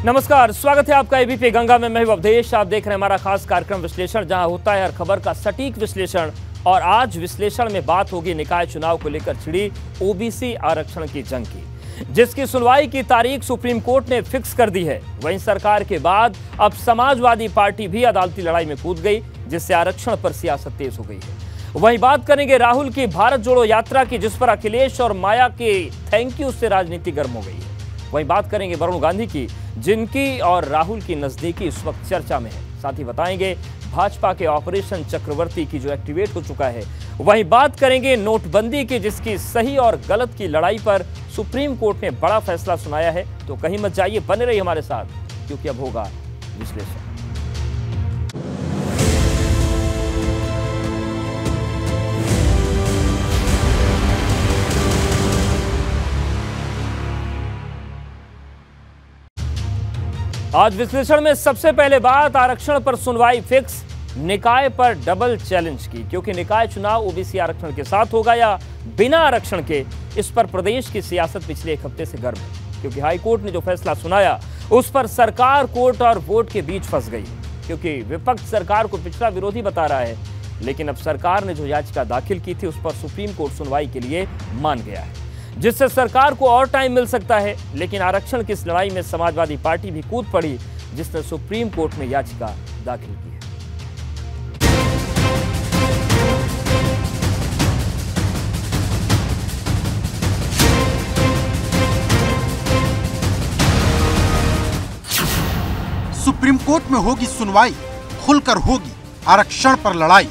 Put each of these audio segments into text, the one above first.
नमस्कार, स्वागत है आपका एबीपी गंगा में। मैं अवधेश। आप देख रहे हैं हमारा खास कार्यक्रम विश्लेषण, जहां होता है हर खबर का सटीक विश्लेषण। और आज विश्लेषण में बात होगी निकाय चुनाव को लेकर छिड़ी ओबीसी आरक्षण की जंग की, जिसकी सुनवाई की तारीख सुप्रीम कोर्ट ने फिक्स कर दी है। वहीं सरकार के बाद अब समाजवादी पार्टी भी अदालती लड़ाई में कूद गई, जिससे आरक्षण पर सियासत तेज हो गई है। वहीं बात करेंगे राहुल की भारत जोड़ो यात्रा की, जिस पर अखिलेश और माया के थैंक यू से राजनीति गर्म हो गई है। वहीं बात करेंगे वरुण गांधी की, जिनकी और राहुल की नजदीकी इस वक्त चर्चा में है। साथ ही बताएंगे भाजपा के ऑपरेशन चक्रवर्ती की, जो एक्टिवेट हो चुका है। वहीं बात करेंगे नोटबंदी की, जिसकी सही और गलत की लड़ाई पर सुप्रीम कोर्ट ने बड़ा फैसला सुनाया है। तो कहीं मत जाइए, बने रहिए हमारे साथ, क्योंकि अब होगा विश्लेषण। आज विश्लेषण में सबसे पहले बात आरक्षण पर सुनवाई फिक्स, निकाय पर डबल चैलेंज की, क्योंकि निकाय चुनाव ओबीसी आरक्षण के साथ होगा या बिना आरक्षण के, इस पर प्रदेश की सियासत पिछले एक हफ्ते से गर्म है। क्योंकि हाईकोर्ट ने जो फैसला सुनाया, उस पर सरकार कोर्ट और वोट के बीच फंस गई, क्योंकि विपक्ष सरकार को पिछड़ा विरोधी बता रहा है। लेकिन अब सरकार ने जो याचिका दाखिल की थी, उस पर सुप्रीम कोर्ट सुनवाई के लिए मान गया है, जिससे सरकार को और टाइम मिल सकता है। लेकिन आरक्षण की इस लड़ाई में समाजवादी पार्टी भी कूद पड़ी, जिसने सुप्रीम कोर्ट में याचिका दाखिल की है। सुप्रीम कोर्ट में होगी सुनवाई, खुलकर होगी आरक्षण पर लड़ाई।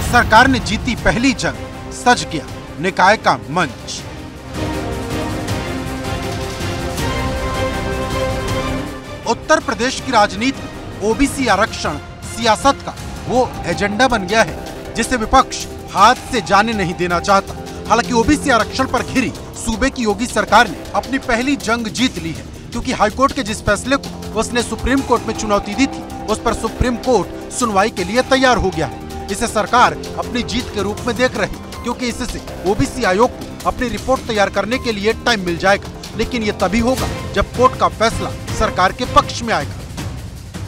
सरकार ने जीती पहली जंग, सज गया निकाय का मंच। उत्तर प्रदेश की राजनीति में ओबीसी आरक्षण सियासत का वो एजेंडा बन गया है, जिसे विपक्ष हाथ से जाने नहीं देना चाहता। हालांकि ओबीसी आरक्षण पर घिरी सूबे की योगी सरकार ने अपनी पहली जंग जीत ली है, क्योंकि हाईकोर्ट के जिस फैसले को उसने सुप्रीम कोर्ट में चुनौती दी थी, उस पर सुप्रीम कोर्ट सुनवाई के लिए तैयार हो गया है। इसे सरकार अपनी जीत के रूप में देख रही, क्योंकि इससे ओबीसी आयोग को अपनी रिपोर्ट तैयार करने के लिए टाइम मिल जाएगा। लेकिन ये तभी होगा जब कोर्ट का फैसला सरकार के पक्ष में आएगा,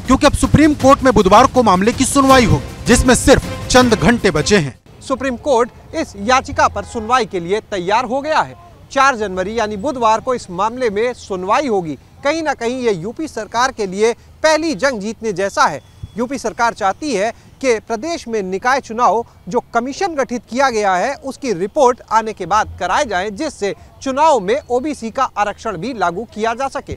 क्योंकि अब सुप्रीम कोर्ट में बुधवार को मामले की सुनवाई होगी, जिसमें सिर्फ चंद घंटे बचे हैं। सुप्रीम कोर्ट इस याचिका पर सुनवाई के लिए तैयार हो गया है। 4 जनवरी यानी बुधवार को इस मामले में सुनवाई होगी। कहीं ना कहीं ये यूपी सरकार के लिए पहली जंग जीतने जैसा है। यूपी सरकार चाहती है कि प्रदेश में निकाय चुनाव जो कमीशन गठित किया गया है, उसकी रिपोर्ट आने के बाद कराए जाएं, जिससे चुनाव में ओबीसी का आरक्षण भी लागू किया जा सके।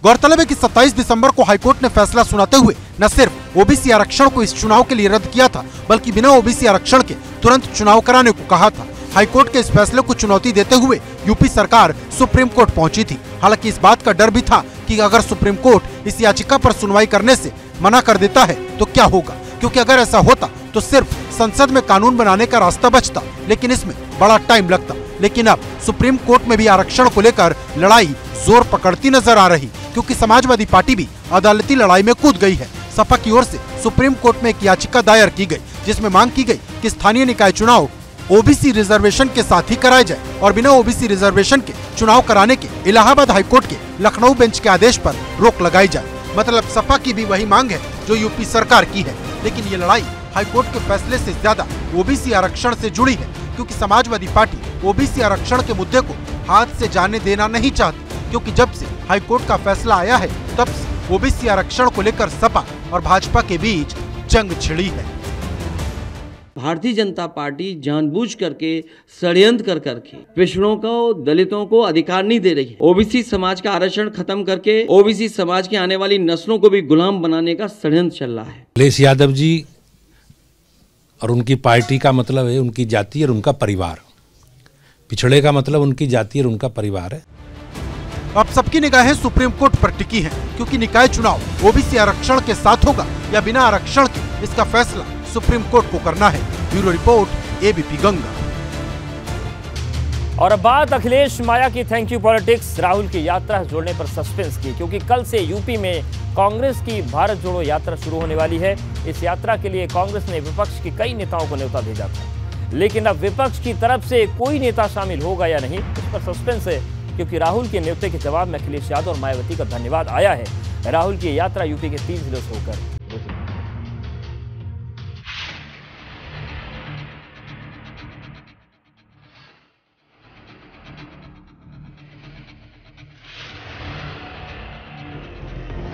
गौरतलब है कि 27 दिसंबर को हाईकोर्ट ने फैसला सुनाते हुए न सिर्फ ओबीसी आरक्षण को इस चुनाव के लिए रद्द किया था, बल्कि बिना ओबीसी आरक्षण के तुरंत चुनाव कराने को कहा था। हाईकोर्ट के इस फैसले को चुनौती देते हुए यूपी सरकार सुप्रीम कोर्ट पहुंची थी। हालांकि इस बात का डर भी था कि अगर सुप्रीम कोर्ट इस याचिका पर सुनवाई करने से मना कर देता है तो क्या होगा, क्योंकि अगर ऐसा होता तो सिर्फ संसद में कानून बनाने का रास्ता बचता, लेकिन इसमें बड़ा टाइम लगता। लेकिन अब सुप्रीम कोर्ट में भी आरक्षण को लेकर लड़ाई जोर पकड़ती नजर आ रही, क्योंकि समाजवादी पार्टी भी अदालती लड़ाई में कूद गई है। सपा की ओर से सुप्रीम कोर्ट में एक याचिका दायर की गई, जिसमें मांग की गई कि स्थानीय निकाय चुनाव ओबीसी रिजर्वेशन के साथ ही कराए जाए और बिना ओबीसी रिजर्वेशन के चुनाव कराने के इलाहाबाद हाईकोर्ट के लखनऊ बेंच के आदेश पर रोक लगाई जाए। मतलब सपा की भी वही मांग है जो यूपी सरकार की है। लेकिन ये लड़ाई हाईकोर्ट के फैसले से ज्यादा ओबीसी आरक्षण से जुड़ी है, क्योंकि समाजवादी पार्टी ओबीसी आरक्षण के मुद्दे को हाथ से जाने देना नहीं चाहती, क्योंकि जब से हाईकोर्ट का फैसला आया है, तब से ओबीसी आरक्षण को लेकर सपा और भाजपा के बीच जंग छिड़ी है। भारतीय जनता पार्टी जानबूझ करके षड्यंत्र कर करके पिछड़ों को, दलितों को अधिकार नहीं दे रही है। ओबीसी समाज का आरक्षण खत्म करके ओबीसी समाज की आने वाली नस्लों को भी गुलाम बनाने का षड्यंत्र चल रहा है। अखिलेश यादव जी और उनकी पार्टी का मतलब है उनकी जाति और उनका परिवार। पिछड़े का मतलब उनकी जाति और उनका परिवार है। अब सबकी निगाहें सुप्रीम कोर्ट पर टिकी हैं, क्योंकि निकाय चुनाव ओबीसी आरक्षण के साथ होगा या बिना आरक्षण के, इसका फैसला सुप्रीम कोर्ट को करना है। Bureau report, ABP Ganga. और अब बात अखिलेश माया की थैंक यू पॉलिटिक्स, राहुल की यात्रा जोड़ने पर सस्पेंस की, क्योंकि कल से यूपी में कांग्रेस की भारत जोड़ो यात्रा शुरू होने वाली है। इस यात्रा के लिए कांग्रेस ने विपक्ष के कई नेताओं को न्योता भेजा था, लेकिन अब विपक्ष की तरफ से कोई नेता शामिल होगा या नहीं, इस पर सस्पेंस है, क्योंकि राहुल के न्योते के जवाब में अखिलेश यादव और मायावती का धन्यवाद आया है। राहुल की यात्रा यूपी के 3 जिलों से होकर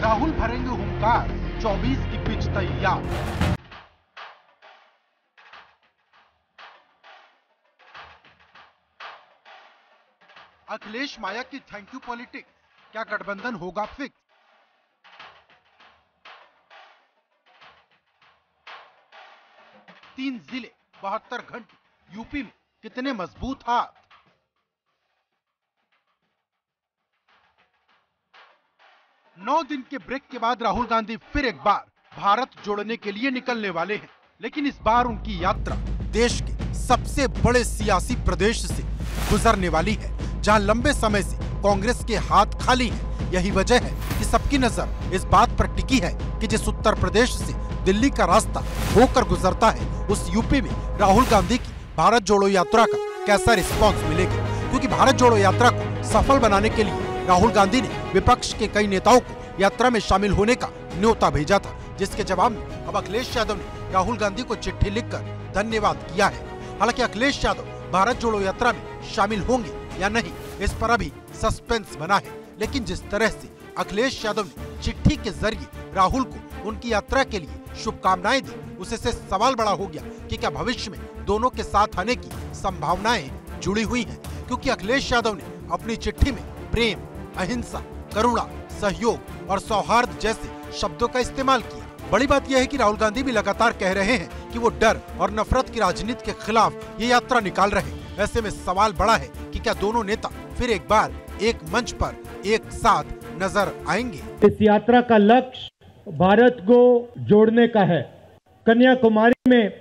राहुल भरेंगे हुंकार, 24 की पिच तैयार। अखिलेश माया की थैंक यू पॉलिटिक्स, क्या गठबंधन होगा फिक्स? तीन जिले 72 घंटे, यूपी में कितने मजबूत हाथ। नौ दिन के ब्रेक के बाद राहुल गांधी फिर एक बार भारत जोड़ने के लिए निकलने वाले हैं, लेकिन इस बार उनकी यात्रा देश के सबसे बड़े सियासी प्रदेश से गुजरने वाली है, जहां लंबे समय से कांग्रेस के हाथ खाली हैं। यही वजह है कि सबकी नजर इस बात पर टिकी है कि जिस उत्तर प्रदेश से दिल्ली का रास्ता होकर गुजरता है, उस यूपी में राहुल गांधी की भारत जोड़ो यात्रा का कैसा रिस्पांस मिलेगा, क्योंकि भारत जोड़ो यात्रा को सफल बनाने के लिए राहुल गांधी ने विपक्ष के कई नेताओं को यात्रा में शामिल होने का न्योता भेजा था, जिसके जवाब में अब अखिलेश यादव ने राहुल गांधी को चिट्ठी लिखकर धन्यवाद किया है। हालांकि अखिलेश यादव भारत जोड़ो यात्रा में शामिल होंगे या नहीं, इस पर अभी सस्पेंस बना है, लेकिन जिस तरह से अखिलेश यादव ने चिट्ठी के जरिए राहुल को उनकी यात्रा के लिए शुभकामनाएं दी, उससे सवाल बड़ा हो गया कि क्या भविष्य में दोनों के साथ आने की संभावनाएं जुड़ी हुई हैं, क्योंकि अखिलेश यादव ने अपनी चिट्ठी में प्रेम, अहिंसा, करुणा, सहयोग और सौहार्द जैसे शब्दों का इस्तेमाल किया। बड़ी बात यह है कि राहुल गांधी भी लगातार कह रहे हैं कि वो डर और नफरत की राजनीति के खिलाफ ये यात्रा निकाल रहे हैं। ऐसे में सवाल बड़ा है कि क्या दोनों नेता फिर एक बार एक मंच पर एक साथ नजर आएंगे। इस यात्रा का लक्ष्य भारत को जोड़ने का है। कन्याकुमारी में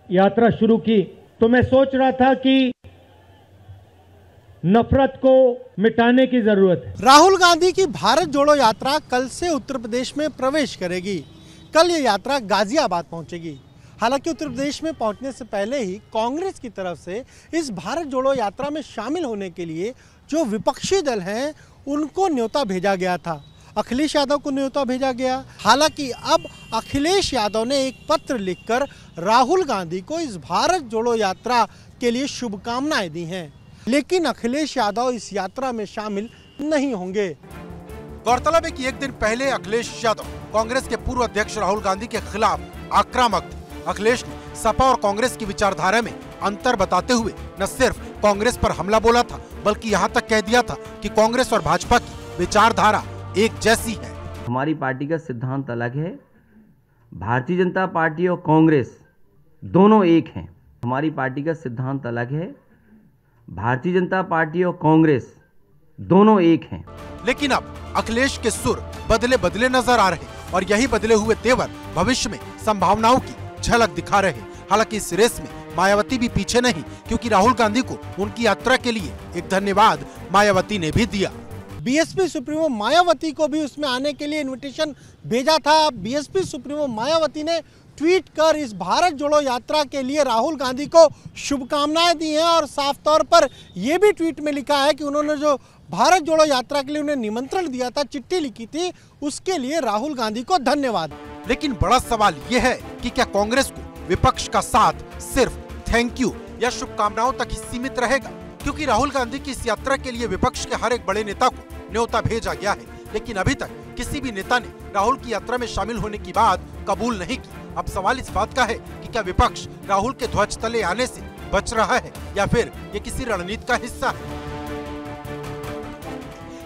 यात्रा शुरू की तो मैं सोच रहा था कि नफरत को मिटाने की जरूरत है। राहुल गांधी की भारत जोड़ो यात्रा कल से उत्तर प्रदेश में प्रवेश करेगी। कल ये यात्रा गाजियाबाद पहुंचेगी। हालांकि उत्तर प्रदेश में पहुंचने से पहले ही कांग्रेस की तरफ से इस भारत जोड़ो यात्रा में शामिल होने के लिए जो विपक्षी दल हैं उनको न्योता भेजा गया था। अखिलेश यादव को न्योता भेजा गया। हालांकि अब अखिलेश यादव ने एक पत्र लिखकर राहुल गांधी को इस भारत जोड़ो यात्रा के लिए शुभकामनाएं दी हैं, लेकिन अखिलेश यादव इस यात्रा में शामिल नहीं होंगे। गौरतलब है कि एक दिन पहले अखिलेश यादव कांग्रेस के पूर्व अध्यक्ष राहुल गांधी के खिलाफ आक्रामक थे। अखिलेश ने सपा और कांग्रेस की विचारधारा में अंतर बताते हुए न सिर्फ कांग्रेस पर हमला बोला था, बल्कि यहाँ तक कह दिया था कि कांग्रेस और भाजपा की विचारधारा एक जैसी है। हमारी पार्टी का सिद्धांत अलग है। भारतीय जनता पार्टी और कांग्रेस दोनों एक हैं। हमारी पार्टी का सिद्धांत अलग है। भारतीय जनता पार्टी और कांग्रेस दोनों एक हैं। लेकिन अब अखिलेश के सुर बदले बदले नजर आ रहे और यही बदले हुए तेवर भविष्य में संभावनाओं की झलक दिखा रहे। हालांकि इस रेस में मायावती भी पीछे नहीं, क्योंकि राहुल गांधी को उनकी यात्रा के लिए एक धन्यवाद मायावती ने भी दिया। बीएसपी सुप्रीमो मायावती को भी उसमें आने के लिए इनविटेशन भेजा था। बीएसपी सुप्रीमो मायावती ने ट्वीट कर इस भारत जोड़ो यात्रा के लिए राहुल गांधी को शुभकामनाएं दी हैं और साफ तौर पर यह भी ट्वीट में लिखा है कि उन्होंने जो भारत जोड़ो यात्रा के लिए उन्हें निमंत्रण दिया था, चिट्ठी लिखी थी, उसके लिए राहुल गांधी को धन्यवाद। लेकिन बड़ा सवाल यह है कि क्या कांग्रेस को विपक्ष का साथ सिर्फ थैंक यू या शुभकामनाओं तक ही सीमित रहेगा, क्योंकि राहुल गांधी की इस यात्रा के लिए विपक्ष के हर एक बड़े नेता को न्योता भेजा गया है, लेकिन अभी तक किसी भी नेता ने राहुल की यात्रा में शामिल होने की बात कबूल नहीं की। अब सवाल इस बात का है कि क्या विपक्ष राहुल के ध्वज तले आने से बच रहा है या फिर ये किसी रणनीति का हिस्सा है,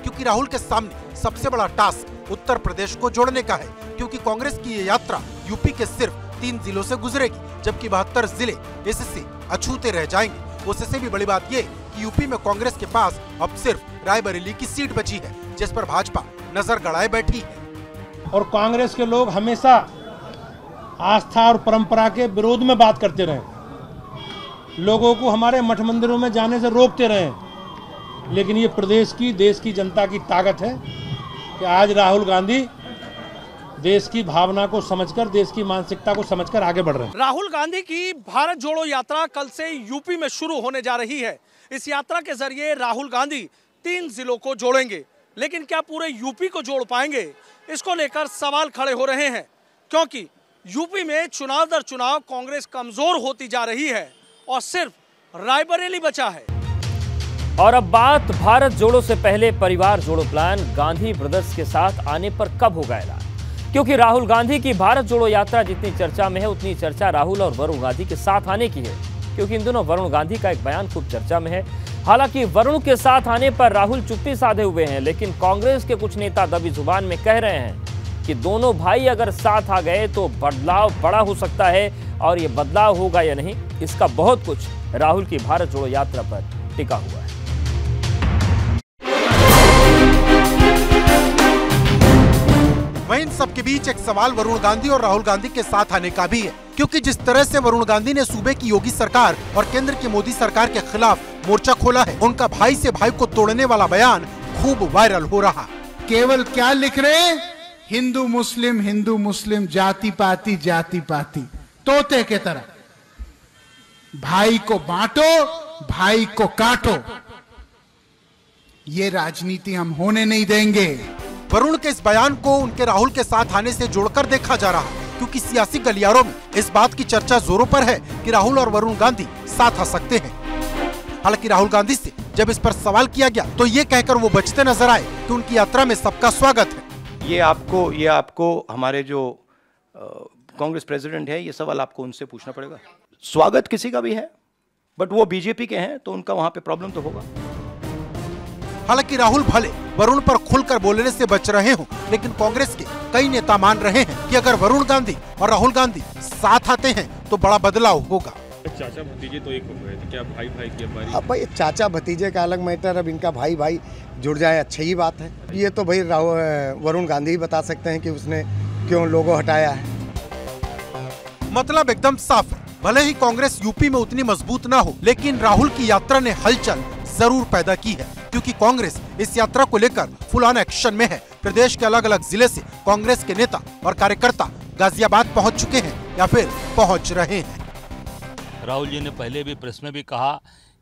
क्योंकि राहुल के सामने सबसे बड़ा टास्क उत्तर प्रदेश को जोड़ने का है, क्योंकि कांग्रेस की ये यात्रा यूपी के सिर्फ 3 जिलों से गुजरेगी, जबकि 72 जिले इससे अछूते रह जाएंगे। उससे भी बड़ी बात ये कि यूपी में कांग्रेस के पास अब सिर्फ रायबरेली की सीट बची है, जिस पर भाजपा नजर गड़ाए बैठी है। और कांग्रेस के लोग हमेशा आस्था और परंपरा के विरोध में बात करते रहे, लोगों को हमारे मठ मंदिरों में जाने से रोकते रहे, लेकिन ये प्रदेश की, देश की जनता की ताकत है कि आज राहुल गांधी देश की भावना को समझकर, देश की मानसिकता को समझकर आगे बढ़ रहे हैं। राहुल गांधी की भारत जोड़ो यात्रा कल से यूपी में शुरू होने जा रही है। इस यात्रा के जरिए राहुल गांधी 3 जिलों को जोड़ेंगे, लेकिन क्या पूरे यूपी को जोड़ पाएंगे, इसको लेकर सवाल खड़े हो रहे हैं। क्योंकि यूपी में चुनाव दर चुनाव कांग्रेस कमजोर होती जा रही है और सिर्फ रायबरेली बचा है। और अब बात भारत जोड़ो से पहले परिवार जोड़ो प्लान गांधी ब्रदर्स के साथ आने पर कब होगा ऐलान? क्योंकि राहुल गांधी की भारत जोड़ो यात्रा जितनी चर्चा में है, उतनी चर्चा राहुल और वरुण गांधी के साथ आने की है। क्योंकि इन दिनों वरुण गांधी का एक बयान खूब चर्चा में है। हालांकि वरुण के साथ आने पर राहुल चुप्पी साधे हुए हैं, लेकिन कांग्रेस के कुछ नेता दबी जुबान में कह रहे हैं कि दोनों भाई अगर साथ आ गए तो बदलाव बड़ा हो सकता है। और ये बदलाव होगा या नहीं, इसका बहुत कुछ राहुल की भारत जोड़ो यात्रा पर टिका हुआ है। वहीं इन सबके बीच एक सवाल वरुण गांधी और राहुल गांधी के साथ आने का भी है, क्योंकि जिस तरह से वरुण गांधी ने सूबे की योगी सरकार और केंद्र की मोदी सरकार के खिलाफ मोर्चा खोला है, उनका भाई से भाई को तोड़ने वाला बयान खूब वायरल हो रहा। केवल क्या लिख रहे? हिंदू मुस्लिम, जाति पाति, तोते के तरह। भाई को बांटो, भाई को काटो, ये राजनीति हम होने नहीं देंगे। वरुण के इस बयान को उनके राहुल के साथ आने से जोड़कर देखा जा रहा है, क्योंकि सियासी गलियारों में इस बात की चर्चा जोरों पर है कि राहुल और वरुण गांधी साथ आ सकते हैं। हालांकि राहुल गांधी से जब इस पर सवाल किया गया तो ये कहकर वो बचते नजर आए कि उनकी यात्रा में सबका स्वागत है। ये आपको हमारे जो कांग्रेस प्रेसिडेंट है, ये सवाल आपको उनसे पूछना पड़ेगा। स्वागत किसी का भी है, बट वो बीजेपी के हैं तो उनका वहां पे प्रॉब्लम तो होगा। हालांकि राहुल भले वरुण पर खुलकर बोलने से बच रहे हों, लेकिन कांग्रेस के कई नेता मान रहे हैं कि अगर वरुण गांधी और राहुल गांधी साथ आते हैं तो बड़ा बदलाव होगा। चाचा भतीजे तो एक हो गए, तो क्या भाई की बारी? अब भाई चाचा भतीजे का अलग मैटर, अब इनका भाई जुड़ जाए अच्छी ही बात है। ये तो भाई वरुण गांधी ही बता सकते हैं कि उसने क्यों लोगो हटाया है। मतलब एकदम साफ है, भले ही कांग्रेस यूपी में उतनी मजबूत ना हो, लेकिन राहुल की यात्रा ने हलचल जरूर पैदा की है, क्योंकि कांग्रेस इस यात्रा को लेकर फुल ऑन एक्शन में है। प्रदेश के अलग अलग जिले से कांग्रेस के नेता और कार्यकर्ता गाजियाबाद पहुंच चुके हैं या फिर पहुंच रहे हैं। राहुल जी ने पहले भी प्रेस में भी कहा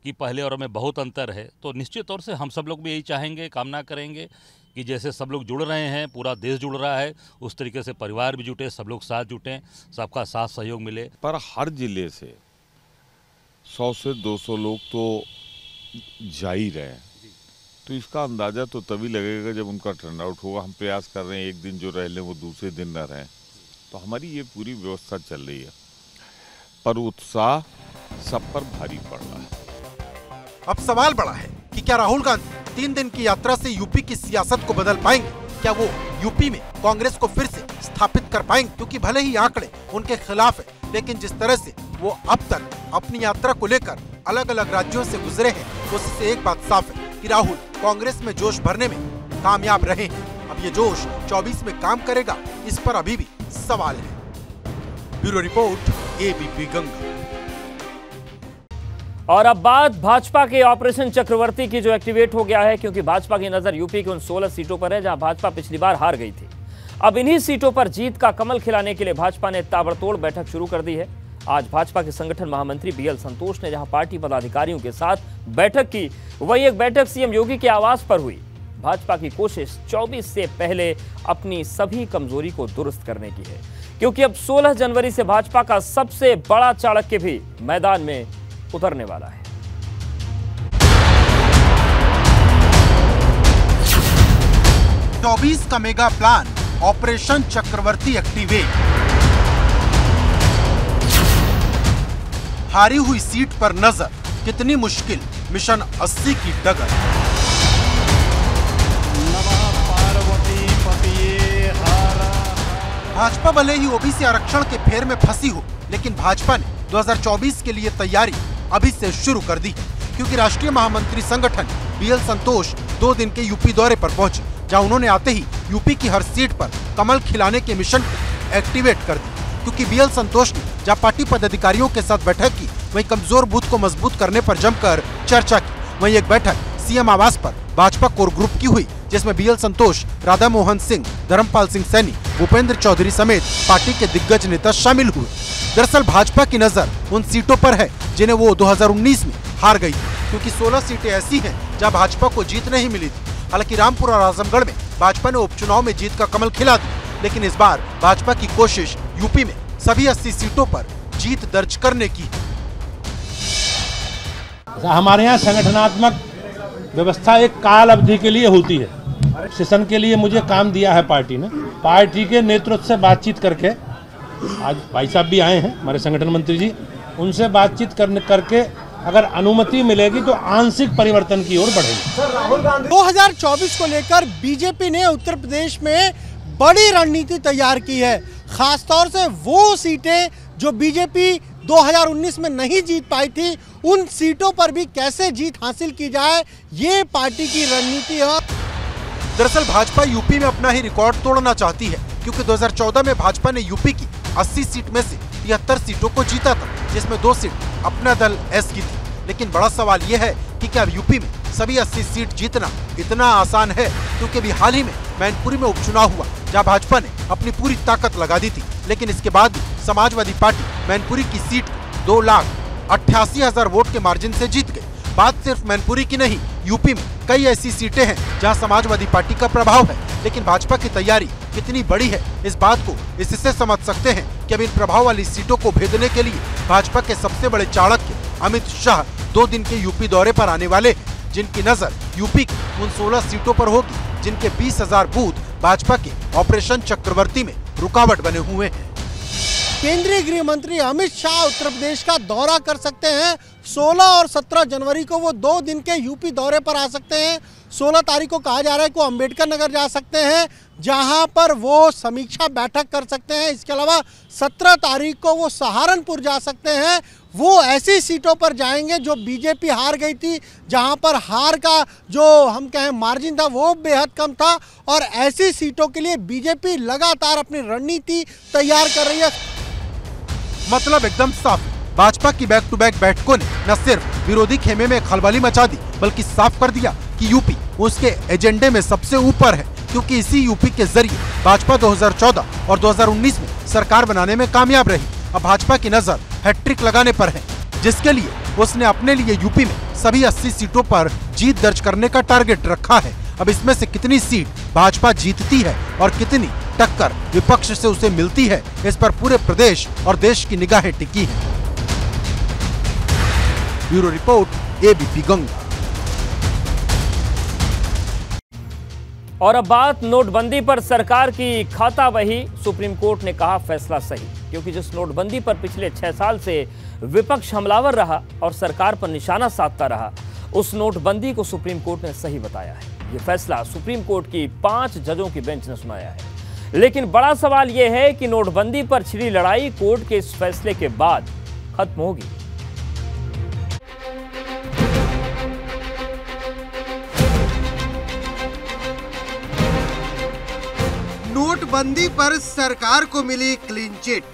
कि पहले और में बहुत अंतर है, तो निश्चित तौर से हम सब लोग भी यही चाहेंगे, कामना करेंगे कि जैसे सब लोग जुड़ रहे हैं, पूरा देश जुड़ रहा है, उस तरीके से परिवार भी जुटे, सब लोग साथ जुटें, सबका साथ सहयोग मिले। पर हर जिले से 100 से 200 लोग तो जा ही रहे हैं, तो इसका अंदाजा तो तभी लगेगा जब उनका टर्नआउट होगा। हम प्रयास कर रहे हैं एक दिन जो रह लें वो दूसरे दिन न रहें, तो हमारी ये पूरी व्यवस्था चल रही है, पर उत्साह सब पर भारी पड़ रहा है। अब सवाल बड़ा है कि क्या राहुल गांधी 3 दिन की यात्रा से यूपी की सियासत को बदल पाएंगे? क्या वो यूपी में कांग्रेस को फिर से स्थापित कर पाएंगे? क्योंकि भले ही आंकड़े उनके खिलाफ है, लेकिन जिस तरह से वो अब तक अपनी यात्रा को लेकर अलग अलग राज्यों से गुजरे हैं, उससे एक बात साफ है कि राहुल कांग्रेस में जोश भरने में कामयाब रहे हैं। अब ये जोश 24 में काम करेगा, इस पर अभी भी सवाल है। Bureau report, ABP Ganga. और अब बात भाजपा के ऑपरेशन चक्रवर्ती की, जो एक्टिवेट हो गया है, क्योंकि भाजपा की नजर यूपी की उन 16 सीटों पर है जहां भाजपा पिछली बार हार गई थी। अब इन्हीं सीटों पर जीत का कमल खिलाने के लिए भाजपा ने ताबड़तोड़ बैठक शुरू कर दी है। आज भाजपा के संगठन महामंत्री बीएल संतोष ने जहां पार्टी पदाधिकारियों के साथ बैठक की, वही एक बैठक सीएम योगी के आवास पर हुई। भाजपा की कोशिश 24 से पहले अपनी सभी कमजोरी को दुरुस्त करने की है, क्योंकि अब 16 जनवरी से भाजपा का सबसे बड़ा चाणक्य भी मैदान में उतरने वाला है। चौबीस का मेगा प्लान ऑपरेशन चक्रवर्ती एक्टिवेट। हारी हुई सीट पर नजर, कितनी मुश्किल मिशन 80 की डगर। भाजपा भले ही ओबीसी आरक्षण के फेर में फंसी हो, लेकिन भाजपा ने 2024 के लिए तैयारी अभी से शुरू कर दी, क्योंकि राष्ट्रीय महामंत्री संगठन बीएल संतोष 2 दिन के यूपी दौरे पर पहुंचे, जहां उन्होंने आते ही यूपी की हर सीट पर कमल खिलाने के मिशन को एक्टिवेट कर दी। क्योंकि बीएल संतोष ने जहां पार्टी पदाधिकारियों के साथ बैठक की, वहीं कमजोर बूथ को मजबूत करने पर जमकर चर्चा की। वहीं एक बैठक सीएम आवास पर भाजपा कोर ग्रुप की हुई, जिसमें बीएल संतोष, राधा मोहन सिंह, धर्मपाल सिंह सैनी, भूपेंद्र चौधरी समेत पार्टी के दिग्गज नेता शामिल हुए। दरअसल भाजपा की नजर उन सीटों पर है जिन्हें वो 2019 में हार गई थी, क्योंकि 16 सीटें ऐसी हैं जहां भाजपा को जीत नहीं मिली थी। हालांकि रामपुर और आजमगढ़ में भाजपा ने उपचुनाव में जीत का कमल खिला दिया, लेकिन इस बार भाजपा की कोशिश यूपी में सभी 80 सीटों पर जीत दर्ज करने की। हमारे यहाँ संगठनात्मक व्यवस्था एक काल अवधि के लिए होती है। सेशन के लिए मुझे काम दिया है पार्टी ने। पार्टी के नेतृत्व से बातचीत करके, आज भाई साहब भी आए हैं हमारे संगठन मंत्री जी, उनसे बातचीत करके अगर अनुमति मिलेगी तो आंशिक परिवर्तन की ओर बढ़ेगी। 2024 को लेकर बीजेपी ने उत्तर प्रदेश में बड़ी रणनीति तैयार की है। खासतौर से वो सीटें जो बीजेपी 2019 में नहीं जीत पाई थी, उन सीटों पर भी कैसे जीत हासिल की जाए, ये पार्टी की रणनीति है। दरअसल भाजपा यूपी में अपना ही रिकॉर्ड तोड़ना चाहती है, क्योंकि 2014 में भाजपा ने यूपी की 80 सीट में से 73 सीटों को जीता था, जिसमें 2 सीट अपना दल एस की थी। लेकिन बड़ा सवाल यह है कि क्या यूपी में सभी 80 सीट जीतना इतना आसान है, क्योंकि अभी हाल ही में मैनपुरी में उपचुनाव हुआ जहां भाजपा ने अपनी पूरी ताकत लगा दी थी, लेकिन इसके बाद भी समाजवादी पार्टी मैनपुरी की सीट 2,88,000 वोट के मार्जिन से जीत गई। बात सिर्फ मैनपुरी की नहीं, यूपी में कई ऐसी सीटें हैं जहां समाजवादी पार्टी का प्रभाव है, लेकिन भाजपा की तैयारी कितनी बड़ी है, इस बात को इससे समझ सकते हैं कि अब इन प्रभाव वाली सीटों को भेदने के लिए भाजपा के सबसे बड़े चाणक्य अमित शाह 2 दिन के यूपी दौरे पर आने वाले हैं, जिनकी नजर यूपी की उन 16 सीटों पर होगी जिनके 20,000 बूथ भाजपा के ऑपरेशन चक्रवर्ती में रुकावट बने हुए हैं। केंद्रीय गृह मंत्री अमित शाह उत्तर प्रदेश का दौरा कर सकते हैं। 16 और 17 जनवरी को वो 2 दिन के यूपी दौरे पर आ सकते हैं। 16 तारीख को कहा जा रहा है कि वो अम्बेडकर नगर जा सकते हैं, जहां पर वो समीक्षा बैठक कर सकते हैं। इसके अलावा 17 तारीख को वो सहारनपुर जा सकते हैं। वो ऐसी सीटों पर जाएंगे जो बीजेपी हार गई थी, जहां पर हार का जो हम कहें मार्जिन था वो बेहद कम था, और ऐसी सीटों के लिए बीजेपी लगातार अपनी रणनीति तैयार कर रही है। मतलब एकदम साफ, भाजपा की बैक टू बैक बैठकों ने न सिर्फ विरोधी खेमे में खलबली मचा दी, बल्कि साफ कर दिया कि यूपी उसके एजेंडे में सबसे ऊपर है, क्योंकि इसी यूपी के जरिए भाजपा 2014 और 2019 में सरकार बनाने में कामयाब रही। अब भाजपा की नजर हैट्रिक लगाने पर है, जिसके लिए उसने अपने लिए यूपी में सभी 80 सीटों पर जीत दर्ज करने का टारगेट रखा है। अब इसमें से कितनी सीट भाजपा जीतती है और कितनी टक्कर विपक्ष से उसे मिलती है, इस पर पूरे प्रदेश और देश की निगाहें टिकी हैं। Bureau report, ABP Ganga. और अब बात नोटबंदी पर सरकार की खाता बही। सुप्रीम कोर्ट ने कहा फैसला सही, क्योंकि जिस नोटबंदी पर पिछले 6 साल से विपक्ष हमलावर रहा और सरकार पर निशाना साधता रहा, उस नोटबंदी को सुप्रीम कोर्ट ने सही बताया है। ये फैसला सुप्रीम कोर्ट की 5 जजों की बेंच ने सुनाया है। लेकिन बड़ा सवाल यह है कि नोटबंदी पर छिड़ी लड़ाई कोर्ट के इस फैसले के बाद खत्म होगी। नोटबंदी पर सरकार को मिली क्लीन चिट,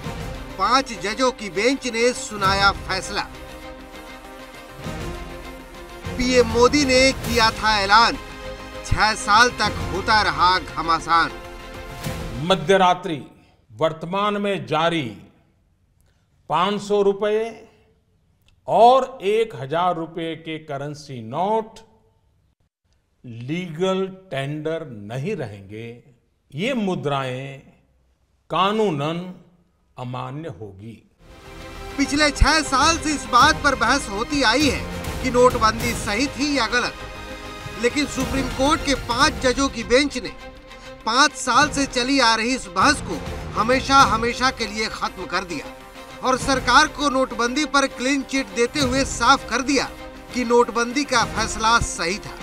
5 जजों की बेंच ने सुनाया फैसला। पीएम मोदी ने किया था ऐलान, 6 साल तक होता रहा घमासान। मध्यरात्रि वर्तमान में जारी 500 रुपए और 1000 रुपए के करेंसी नोट लीगल टेंडर नहीं रहेंगे। ये मुद्राएं कानूनन अमान्य होगी। पिछले 6 साल से इस बात पर बहस होती आई है कि नोटबंदी सही थी या गलत, लेकिन सुप्रीम कोर्ट के 5 जजों की बेंच ने 5 साल से चली आ रही इस बहस को हमेशा हमेशा के लिए खत्म कर दिया और सरकार को नोटबंदी पर क्लीन चिट देते हुए साफ कर दिया कि नोटबंदी का फैसला सही था।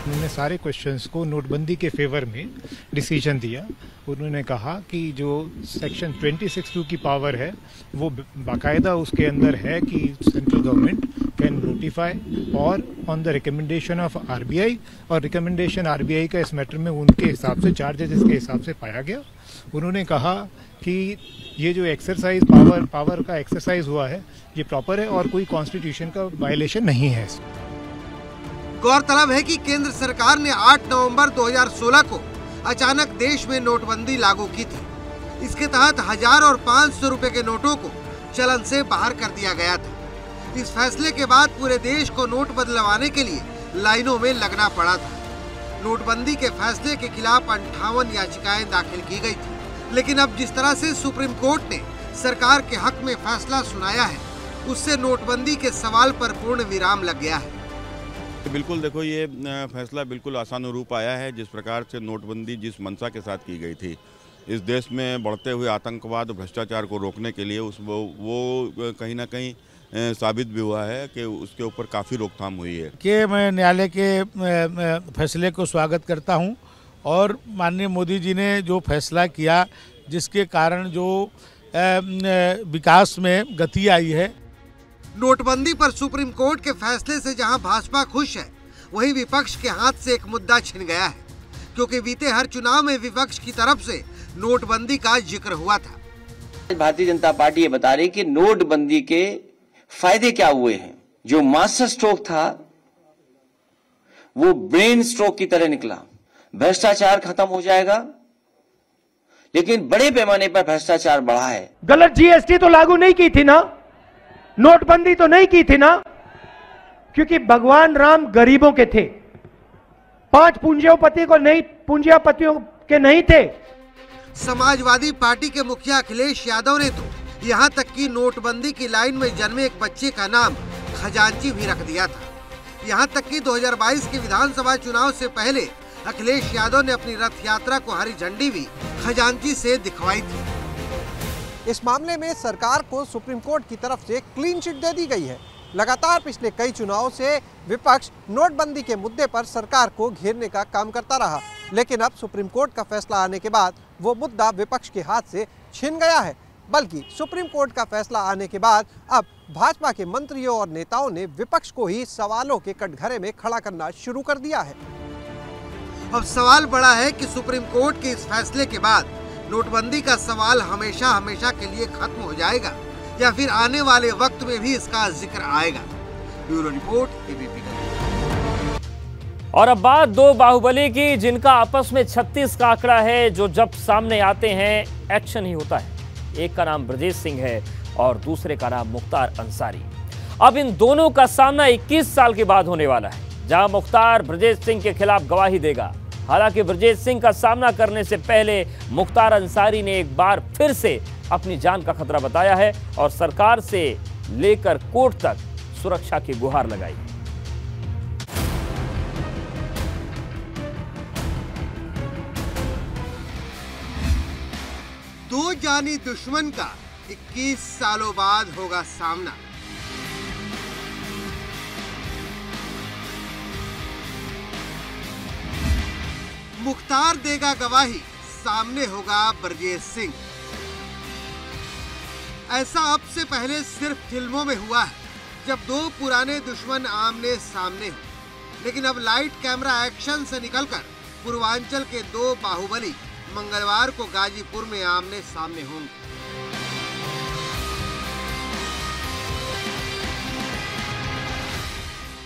उन्होंने सारे क्वेश्चंस को नोटबंदी के फेवर में डिसीजन दिया। उन्होंने कहा कि जो सेक्शन 26(2) की पावर है वो बाकायदा उसके अंदर है कि सेंट्रल गवर्नमेंट कैन नोटिफाई और on the recommendation of RBI, और रिकमेंडेशन आरबीआई का इस मैटर में उनके हिसाब से 4 जजेस के हिसाब से पाया गया। उन्होंने कहा कि ये जो एक्सरसाइज पावर का एक्सरसाइज हुआ है ये प्रॉपर है और कोई कॉन्स्टिट्यूशन का वायलेशन नहीं है। गौरतलब है कि केंद्र सरकार ने 8 नवंबर 2016 को अचानक देश में नोटबंदी लागू की थी। इसके तहत 1000 और 500 रुपए के नोटों को चलन से बाहर कर दिया गया था। इस फैसले के बाद पूरे देश को नोट बदलवाने के लिए लाइनों में लगना पड़ा था। नोटबंदी के फैसले के खिलाफ 58 याचिकाएं दाखिल की गई थी, लेकिन अब जिस तरह से सुप्रीम कोर्ट ने सरकार के हक में फैसला सुनाया है, उससे नोटबंदी के सवाल पर पूर्ण विराम लग गया है। बिल्कुल देखो, ये फैसला बिल्कुल आशानुरूप आया है। जिस प्रकार से नोटबंदी जिस मंशा के साथ की गई थी, इस देश में बढ़ते हुए आतंकवाद और भ्रष्टाचार को रोकने के लिए वो कहीं ना कहीं साबित भी हुआ है कि उसके ऊपर काफ़ी रोकथाम हुई है। कि मैं न्यायालय के फैसले को स्वागत करता हूं और माननीय मोदी जी ने जो फैसला किया, जिसके कारण जो विकास में गति आई है। नोटबंदी पर सुप्रीम कोर्ट के फैसले से जहां भाजपा खुश है, वहीं विपक्ष के हाथ से एक मुद्दा छिन गया है, क्योंकि बीते हर चुनाव में विपक्ष की तरफ से नोटबंदी का जिक्र हुआ था। भारतीय जनता पार्टी ये बता रही कि नोटबंदी के फायदे क्या हुए हैं। जो मास्टर स्ट्रोक था वो ब्रेन स्ट्रोक की तरह निकला। भ्रष्टाचार खत्म हो जाएगा, लेकिन बड़े पैमाने पर भ्रष्टाचार बढ़ा है। गलत जीएसटी तो लागू नहीं की थी ना, नोटबंदी तो नहीं की थी ना, क्योंकि भगवान राम गरीबों के थे, 5 पूंजीपति को नहीं, पूंजीपतियों के नहीं थे। समाजवादी पार्टी के मुखिया अखिलेश यादव ने तो यहाँ तक कि नोटबंदी की लाइन में जन्मे एक बच्चे का नाम खजांची भी रख दिया था। यहाँ तक कि 2022 के विधानसभा चुनाव से पहले अखिलेश यादव ने अपनी रथ यात्रा को हरी झंडी भी खजांची से दिखवाई थी। इस मामले में सरकार को सुप्रीम कोर्ट की तरफ से क्लीन चिट दे दी गई है। लगातार पिछले कई चुनावों से विपक्ष नोटबंदी के मुद्दे पर सरकार को घेरने का काम करता रहा, लेकिन अब सुप्रीम कोर्ट का फैसला आने के बाद वो मुद्दा विपक्ष के हाथ से छिन गया है। बल्कि सुप्रीम कोर्ट का फैसला आने के बाद अब भाजपा के मंत्रियों और नेताओं ने विपक्ष को ही सवालों के कटघरे में खड़ा करना शुरू कर दिया है। अब सवाल बड़ा है कि सुप्रीम कोर्ट के इस फैसले के बाद नोटबंदी का सवाल हमेशा हमेशा के लिए खत्म हो जाएगा या फिर आने वाले वक्त में भी इसका जिक्र आएगा। Bureau report, ABP. और अब बात 2 बाहुबली की, जिनका आपस में 36 का आंकड़ा है, जो जब सामने आते हैं एक्शन ही होता है। एक का नाम ब्रजेश सिंह है और दूसरे का नाम मुख्तार अंसारी। अब इन दोनों का सामना 21 साल के बाद होने वाला है, जहां मुख्तार ब्रजेश सिंह के खिलाफ गवाही देगा। हालांकि ब्रजेश सिंह का सामना करने से पहले मुख्तार अंसारी ने एक बार फिर से अपनी जान का खतरा बताया है और सरकार से लेकर कोर्ट तक सुरक्षा की गुहार लगाई। दो जानी दुश्मन का 21 सालों बाद होगा सामना। मुख्तार देगा गवाही, सामने होगा ब्रजेश सिंह। ऐसा अब से पहले सिर्फ फिल्मों में हुआ है, जब 2 पुराने दुश्मन आमने सामने हो, लेकिन अब लाइट कैमरा एक्शन से निकलकर पूर्वांचल के 2 बाहुबली मंगलवार को गाजीपुर में आमने सामने होंगे।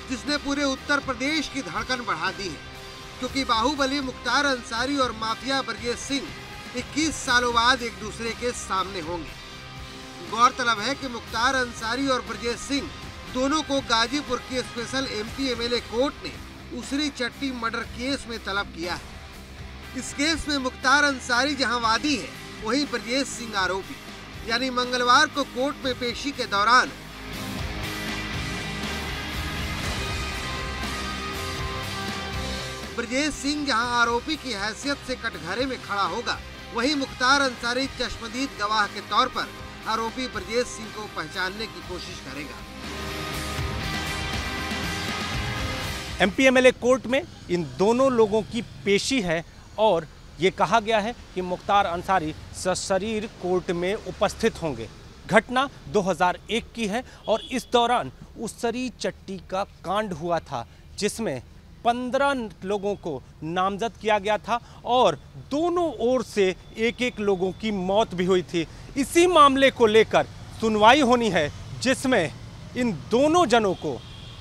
जिसने पूरे उत्तर प्रदेश की धड़कन बढ़ा दी है, क्योंकि बाहुबली मुख्तार अंसारी और माफिया ब्रजेश सिंह 21 सालों बाद एक दूसरे के सामने होंगे। गौरतलब है कि मुख्तार अंसारी और ब्रजेश सिंह दोनों को गाजीपुर के स्पेशल एमपी एमएलए कोर्ट ने उसरी चट्टी मर्डर केस में तलब किया है। इस केस में मुख्तार अंसारी जहां वादी है, वहीं ब्रजेश सिंह आरोपी। यानी मंगलवार को कोर्ट में पेशी के दौरान ब्रजेश सिंह जहां आरोपी की हैसियत से कटघरे में खड़ा होगा, वहीं मुख्तार अंसारी चश्मदीद गवाह के तौर पर आरोपी ब्रजेश सिंह को पहचानने की कोशिश करेगा। एमपीएमएलए कोर्ट में इन दोनों लोगों की पेशी है और ये कहा गया है कि मुख्तार अंसारी सशरीर कोर्ट में उपस्थित होंगे। घटना 2001 की है और इस दौरान उसरी चट्टी का कांड हुआ था, जिसमें 15 लोगों को नामजद किया गया था और दोनों ओर से एक लोगों की मौत भी हुई थी। इसी मामले को लेकर सुनवाई होनी है, जिसमें इन दोनों जनों को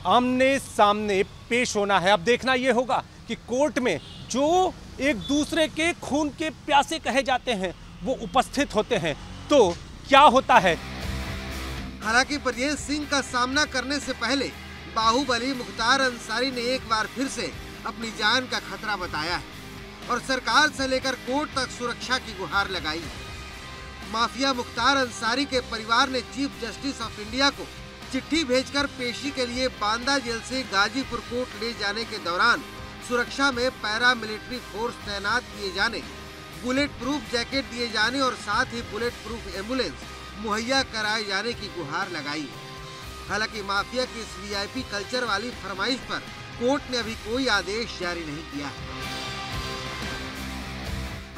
आमने सामने पेश होना है। अब देखना यह होगा कि कोर्ट में जो एक दूसरे के खून के प्यासे कहे जाते हैं वो उपस्थित होते हैं तो क्या होता है। हालांकि ब्रजेश सिंह का सामना करने से पहले बाहुबली मुख्तार अंसारी ने एक बार फिर से अपनी जान का खतरा बताया है और सरकार से लेकर कोर्ट तक सुरक्षा की गुहार लगाई है। माफिया मुख्तार अंसारी के परिवार ने चीफ जस्टिस ऑफ इंडिया को चिट्ठी भेजकर पेशी के लिए बांदा जेल से गाजीपुर कोर्ट ले जाने के दौरान सुरक्षा में पैरा मिलिट्री फोर्स तैनात किए जाने, बुलेट प्रूफ जैकेट दिए जाने और साथ ही बुलेट प्रूफ एम्बुलेंस मुहैया कराए जाने की गुहार लगाई है। हालांकि माफिया की इस वीआईपी कल्चर वाली फरमाइश पर कोर्ट ने अभी कोई आदेश जारी नहीं किया है।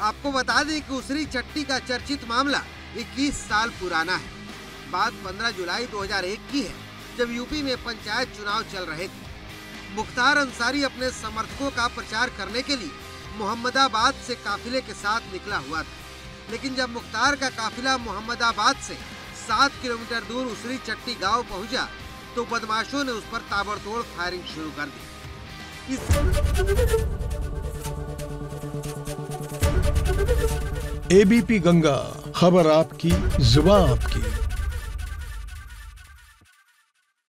आपको बता दें कि उसरी चट्टी का चर्चित मामला 21 साल पुराना है। बात 15 जुलाई 2001 की है, जब यूपी में पंचायत चुनाव चल रहे थे। मुख्तार अंसारी अपने समर्थकों का प्रचार करने के लिए मोहम्मदाबाद से काफिले के साथ निकला हुआ था, लेकिन जब मुख्तार का काफिला मोहम्मदाबाद से 7 किलोमीटर दूर उसरी चट्टी गांव पहुंचा तो बदमाशों ने उस पर ताबड़तोड़ फायरिंग शुरू कर दी। एबीपी गंगा, खबर आपकी, जुबान आपकी।